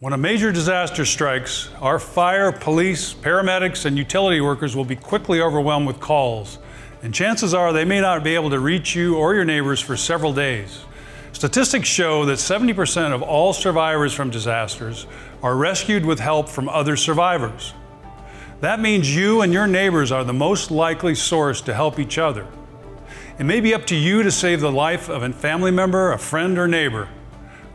When a major disaster strikes, our fire, police, paramedics, and utility workers will be quickly overwhelmed with calls, and chances are they may not be able to reach you or your neighbors for several days. Statistics show that 70% of all survivors from disasters are rescued with help from other survivors. That means you and your neighbors are the most likely source to help each other. It may be up to you to save the life of a family member, a friend, or neighbor,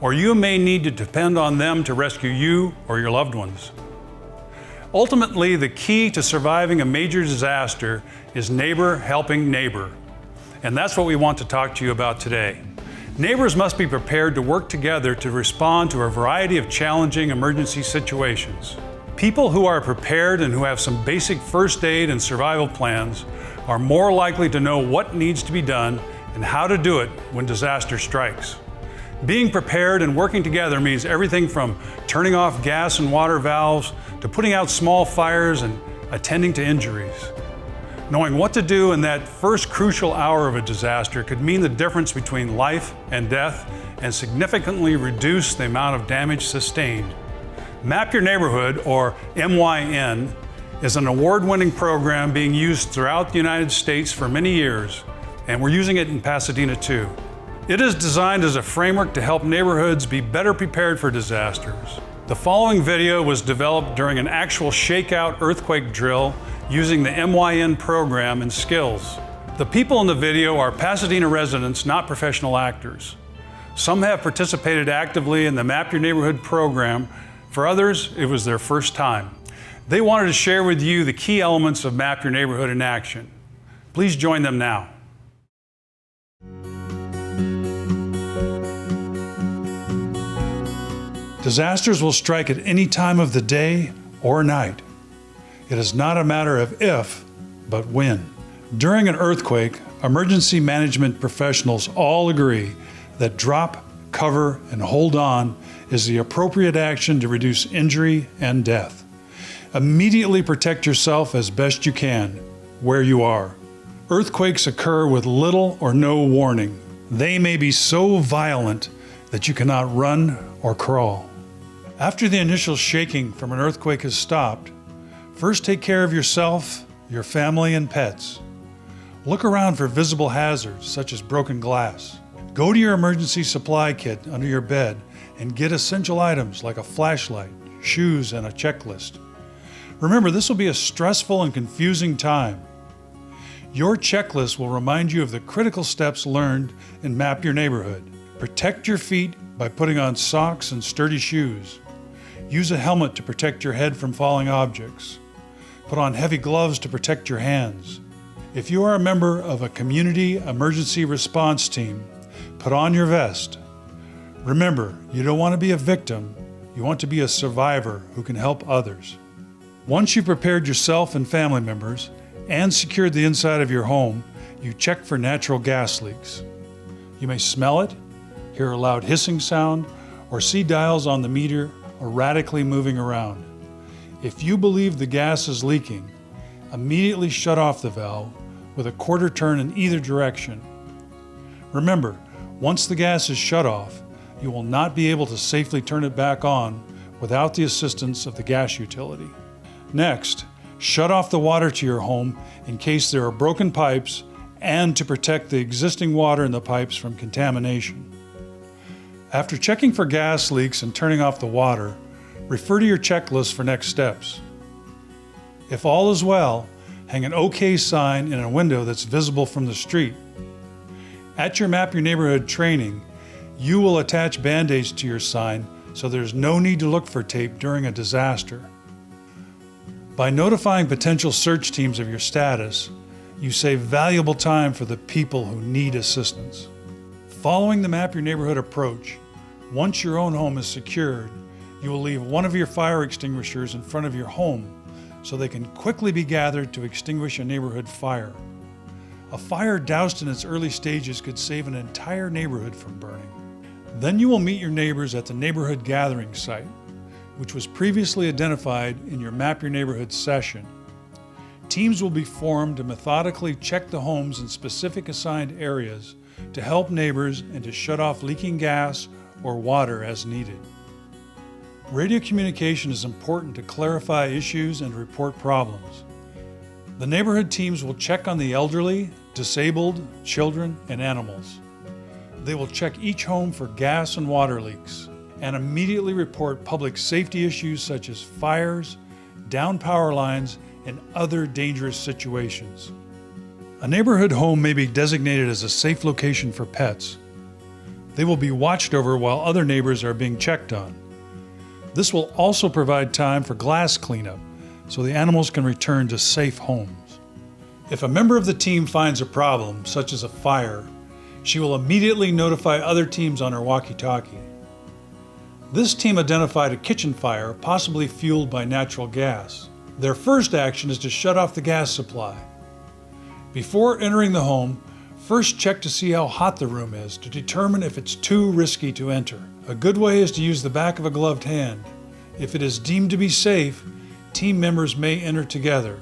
or you may need to depend on them to rescue you or your loved ones. Ultimately, the key to surviving a major disaster is neighbor helping neighbor. And that's what we want to talk to you about today. Neighbors must be prepared to work together to respond to a variety of challenging emergency situations. People who are prepared and who have some basic first aid and survival plans are more likely to know what needs to be done and how to do it when disaster strikes. Being prepared and working together means everything from turning off gas and water valves to putting out small fires and attending to injuries. Knowing what to do in that first crucial hour of a disaster could mean the difference between life and death and significantly reduce the amount of damage sustained. Map Your Neighborhood, or MYN, is an award-winning program being used throughout the United States for many years, and we're using it in Pasadena too. It is designed as a framework to help neighborhoods be better prepared for disasters. The following video was developed during an actual shakeout earthquake drill using the MYN program and skills. The people in the video are Pasadena residents, not professional actors. Some have participated actively in the Map Your Neighborhood program. For others, it was their first time. They wanted to share with you the key elements of Map Your Neighborhood in action. Please join them now. Disasters will strike at any time of the day or night. It is not a matter of if, but when. During an earthquake, emergency management professionals all agree that drop, cover, and hold on is the appropriate action to reduce injury and death. Immediately protect yourself as best you can, where you are. Earthquakes occur with little or no warning. They may be so violent that you cannot run or crawl. After the initial shaking from an earthquake has stopped, first take care of yourself, your family, and pets. Look around for visible hazards such as broken glass. Go to your emergency supply kit under your bed and get essential items like a flashlight, shoes, and a checklist. Remember, this will be a stressful and confusing time. Your checklist will remind you of the critical steps learned in Map Your Neighborhood. Protect your feet by putting on socks and sturdy shoes. Use a helmet to protect your head from falling objects. Put on heavy gloves to protect your hands. If you are a member of a community emergency response team, put on your vest. Remember, you don't want to be a victim, you want to be a survivor who can help others. Once you've prepared yourself and family members and secured the inside of your home, you check for natural gas leaks. You may smell it, hear a loud hissing sound, or see dials on the meter erratically moving around. If you believe the gas is leaking, immediately shut off the valve with a quarter turn in either direction. Remember, once the gas is shut off, you will not be able to safely turn it back on without the assistance of the gas utility. Next, shut off the water to your home in case there are broken pipes and to protect the existing water in the pipes from contamination. After checking for gas leaks and turning off the water, refer to your checklist for next steps. If all is well, hang an OK sign in a window that's visible from the street. At your Map Your Neighborhood training, you will attach Band-Aids to your sign so there's no need to look for tape during a disaster. By notifying potential search teams of your status, you save valuable time for the people who need assistance. Following the Map Your Neighborhood approach, once your own home is secured, you will leave one of your fire extinguishers in front of your home so they can quickly be gathered to extinguish a neighborhood fire. A fire doused in its early stages could save an entire neighborhood from burning. Then you will meet your neighbors at the neighborhood gathering site, which was previously identified in your Map Your Neighborhood session. Teams will be formed to methodically check the homes in specific assigned areas to help neighbors and to shut off leaking gas or water as needed. Radio communication is important to clarify issues and report problems. The neighborhood teams will check on the elderly, disabled, children, and animals. They will check each home for gas and water leaks and immediately report public safety issues such as fires, down power lines, and other dangerous situations. A neighborhood home may be designated as a safe location for pets. They will be watched over while other neighbors are being checked on. This will also provide time for glass cleanup so the animals can return to safe homes. If a member of the team finds a problem, such as a fire, she will immediately notify other teams on her walkie-talkie. This team identified a kitchen fire, possibly fueled by natural gas. Their first action is to shut off the gas supply. Before entering the home, first check to see how hot the room is to determine if it's too risky to enter. A good way is to use the back of a gloved hand. If it is deemed to be safe, team members may enter together.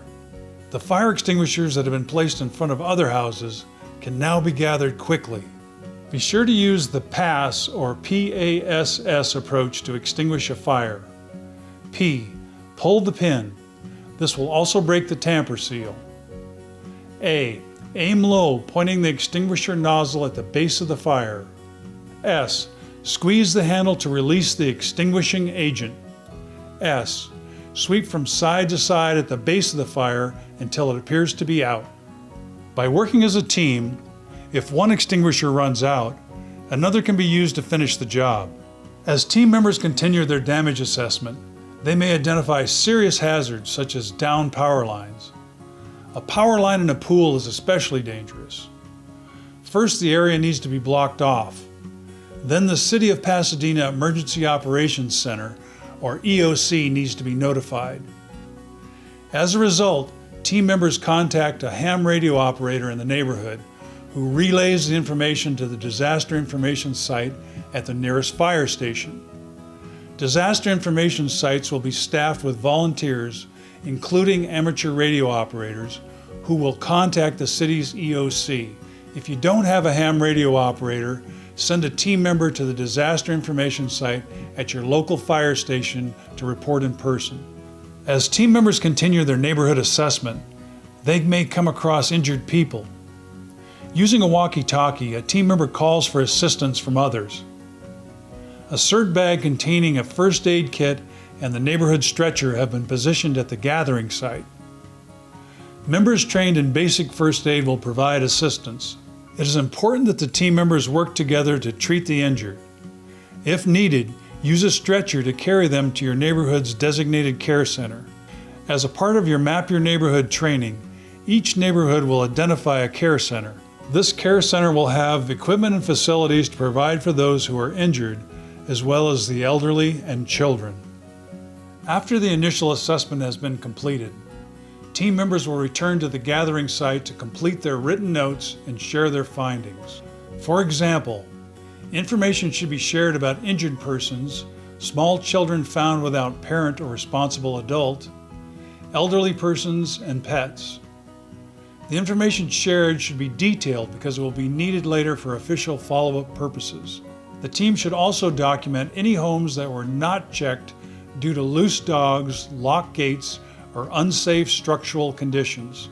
The fire extinguishers that have been placed in front of other houses can now be gathered quickly. Be sure to use the PASS or PASS approach to extinguish a fire. P. Pull the pin. This will also break the tamper seal. A. Aim low, pointing the extinguisher nozzle at the base of the fire. S. Squeeze the handle to release the extinguishing agent. S. Sweep from side to side at the base of the fire until it appears to be out. By working as a team, if one extinguisher runs out, another can be used to finish the job. As team members continue their damage assessment, they may identify serious hazards such as down power lines. A power line in a pool is especially dangerous. First, the area needs to be blocked off. Then the City of Pasadena Emergency Operations Center, or EOC, needs to be notified. As a result, team members contact a ham radio operator in the neighborhood who relays the information to the disaster information site at the nearest fire station. Disaster information sites will be staffed with volunteers, including amateur radio operators, who will contact the city's EOC. If you don't have a ham radio operator, send a team member to the disaster information site at your local fire station to report in person. As team members continue their neighborhood assessment, they may come across injured people. Using a walkie-talkie, a team member calls for assistance from others. A CERT bag containing a first aid kit and the neighborhood stretcher have been positioned at the gathering site. Members trained in basic first aid will provide assistance. It is important that the team members work together to treat the injured. If needed, use a stretcher to carry them to your neighborhood's designated care center. As a part of your Map Your Neighborhood training, each neighborhood will identify a care center. This care center will have equipment and facilities to provide for those who are injured, as well as the elderly and children. After the initial assessment has been completed, team members will return to the gathering site to complete their written notes and share their findings. For example, information should be shared about injured persons, small children found without parent or responsible adult, elderly persons, and pets. The information shared should be detailed because it will be needed later for official follow-up purposes. The team should also document any homes that were not checked due to loose dogs, locked gates, or unsafe structural conditions.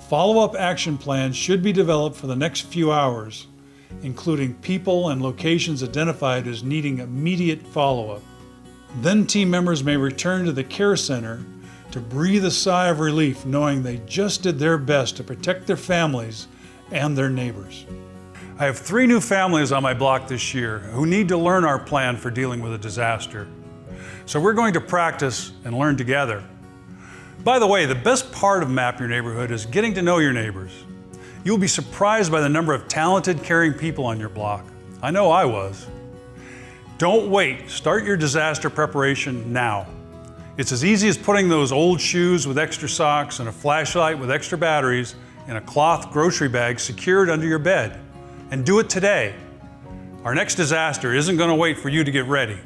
Follow-up action plans should be developed for the next few hours, including people and locations identified as needing immediate follow-up. Then team members may return to the care center to breathe a sigh of relief knowing they just did their best to protect their families and their neighbors. I have 3 new families on my block this year who need to learn our plan for dealing with a disaster. So we're going to practice and learn together. By the way, the best part of Map Your Neighborhood is getting to know your neighbors. You'll be surprised by the number of talented, caring people on your block. I know I was. Don't wait. Start your disaster preparation now. It's as easy as putting those old shoes with extra socks and a flashlight with extra batteries in a cloth grocery bag secured under your bed. And do it today. Our next disaster isn't going to wait for you to get ready.